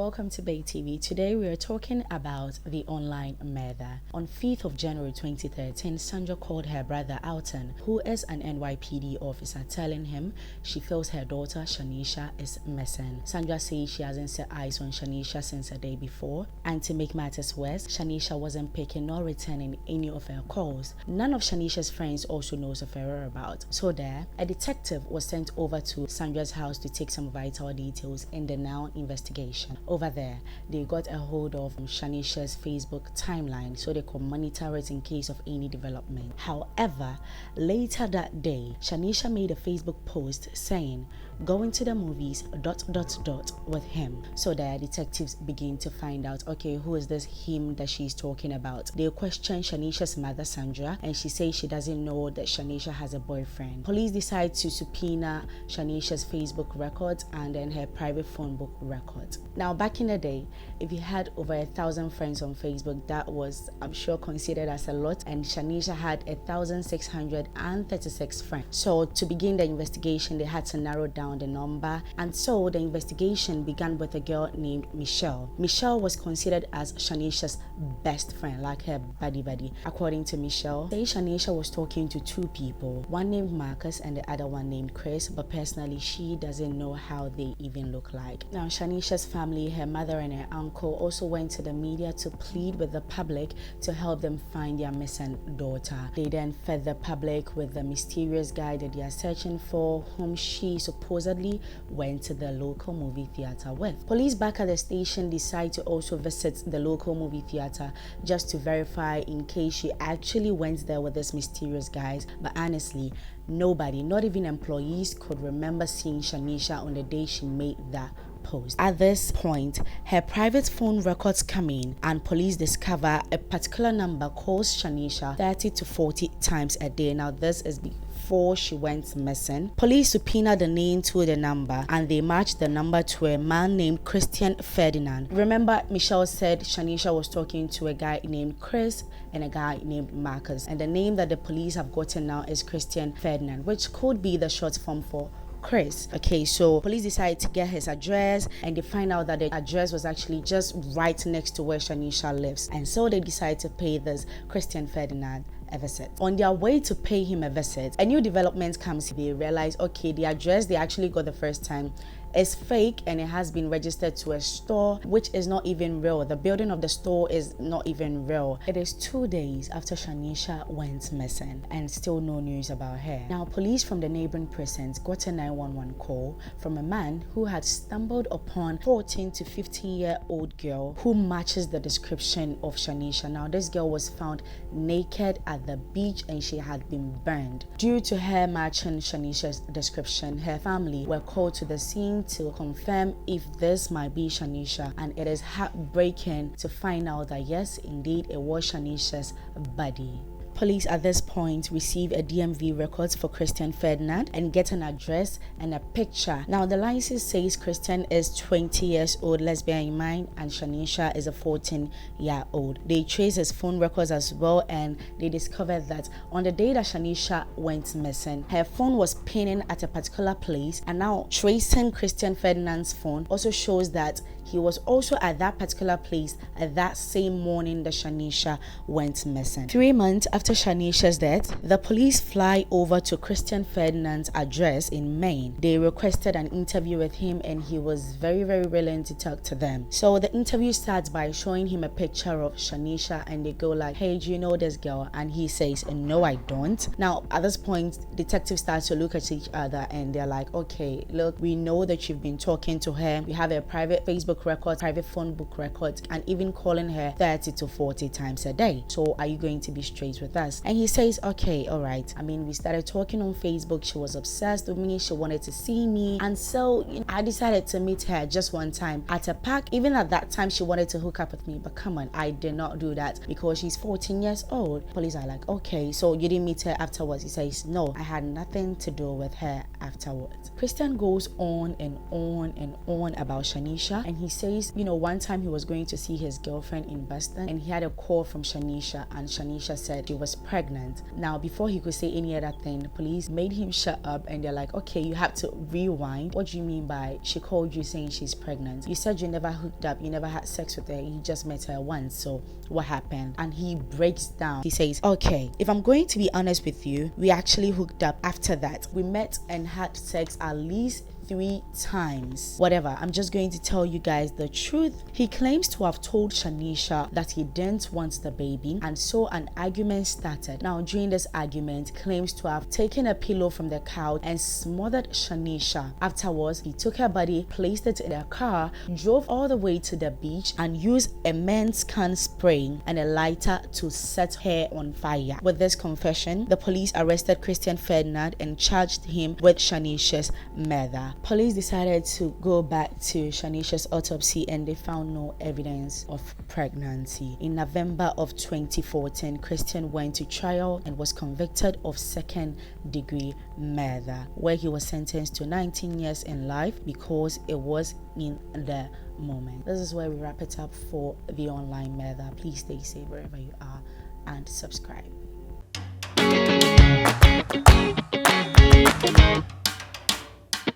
welcome to Bay TV. Today we are talking about the online murder. On 5th of January 2013, Sandra called her brother Alton, who is an NYPD officer, telling him she feels her daughter Shaniesha is missing. Sandra says she hasn't set eyes on Shaniesha since a day before, and to make matters worse, Shaniesha wasn't picking nor returning any of her calls. None of Shaniesha's friends also knows of her whereabouts. So there, a detective was sent over to Sandra's house to take some vital details in the now investigation. Over there, they got a hold of Shaniesha's Facebook timeline so they could monitor it in case of any development. However, later that day, Shaniesha made a Facebook post saying, "Going to the movies ... with him." So the detectives begin to find out, okay, who is this him that she's talking about? They question Shaniesha's mother Sandra, and she says she doesn't know that Shaniesha has a boyfriend. Police decide to subpoena Shaniesha's Facebook records and then her private phone book records. Now, back in the day, if you had over 1,000 friends on Facebook, that was, I'm sure, considered as a lot, and Shaniesha had 1,636 friends. So to begin the investigation, they had to narrow down the number, and so the investigation began with a girl named Michelle. Michelle was considered as Shaniesha's best friend, like her buddy. According to Michelle, Shaniesha was talking to two people, one named Marcus and the other one named Chris, but personally she doesn't know how they even look like. Now, Shaniesha's family, her mother and her uncle, also went to the media to plead with the public to help them find their missing daughter. They then fed the public with the mysterious guy that they are searching for, whom she supposedly went to the local movie theater with. Police back at the station decide to also visit the local movie theater just to verify in case she actually went there with this mysterious guy, but honestly, nobody, not even employees, could remember seeing Shaniesha on the day she made that post. At this point, her private phone records come in and police discover a particular number calls Shaniesha 30 to 40 times a day. Now, this is before she went missing. Police subpoena the name to the number and they matched the number to a man named Christian Ferdinand. Remember, Michelle said Shaniesha was talking to a guy named Chris and a guy named Marcus, and the name that the police have gotten now is Christian Ferdinand, which could be the short form for Chris. Okay, so police decided to get his address and they find out that the address was actually just right next to where Shaniesha lives, and so they decided to pay this Christian Ferdinand a visit. On their way to pay him a visit, a new development comes. They realize, okay, the address they actually got the first time is fake and it has been registered to a store which is not even real. The building of the store is not even real. It is 2 days after Shaniesha went missing and still no news about her. Now, police from the neighboring precinct got a 911 call from a man who had stumbled upon 14 to 15-year-old girl who matches the description of Shaniesha. Now, this girl was found naked at the beach and she had been burned. Due to her matching Shaniesha's description, her family were called to the scene to confirm if this might be Shaniesha, and it is heartbreaking to find out that yes, indeed, it was Shaniesha's body. Police at this point receive a DMV records for Christian Ferdinand and get an address and a picture. Now, the license says Christian is 20 years old, let's bear in mind, and Shaniesha is a 14-year-old. They trace his phone records as well, and they discovered that on the day that Shaniesha went missing, her phone was pinging at a particular place, and now tracing Christian Ferdinand's phone also shows that he was also at that particular place at that same morning that Shaniesha went missing. 3 months after Shaniesha's death, the police fly over to Christian Ferdinand's address in Maine. They requested an interview with him and he was very willing to talk to them. So the interview starts by showing him a picture of Shaniesha and they go like, "Hey, do you know this girl?" And he says, "No, I don't." Now, at this point, detectives start to look at each other and they're like, "Okay, look, we know that you've been talking to her. We have a private Facebook records, private phone book records, and even calling her 30 to 40 times a day. So are you going to be straight with us?" And he says, "Okay, all right. I mean, we started talking on Facebook. She was obsessed with me. She wanted to see me. And so I decided to meet her just one time at a park. Even at that time, she wanted to hook up with me. But come on, I did not do that because she's 14 years old. Police are like, "Okay, so you didn't meet her afterwards?" He says, "No, I had nothing to do with her afterwards." Christian goes on and on about Shaniesha, and he says, one time he was going to see his girlfriend in Boston and he had a call from Shaniesha, and Shaniesha said she was was pregnant. Now, before he could say any other thing, the police made him shut up, and they're like, okay, you have to rewind. What do you mean by she called you saying she's pregnant? You said you never hooked up, you never had sex with her, you just met her once, so what happened? And he breaks down. He says, okay, if I'm going to be honest with you, we actually hooked up after that. We met and had sex at least 3 times. Whatever, I'm just going to tell you guys the truth. He claims to have told Shaniesha that he didn't want the baby, and so an argument started. Now, during this argument, claims to have taken a pillow from the couch and smothered Shaniesha. Afterwards, he took her body, placed it in a car, drove all the way to the beach, and used a men's can spray and a lighter to set her on fire. With this confession, the police arrested Christian Ferdinand and charged him with Shaniesha's murder. Police decided to go back to Shaniesha's autopsy, and they found no evidence of pregnancy. In November of 2014, Christian went to trial and was convicted of second-degree murder, where he was sentenced to 19 years in life because it was in the moment. This is where we wrap it up for the online murder. Please stay safe wherever you are and subscribe.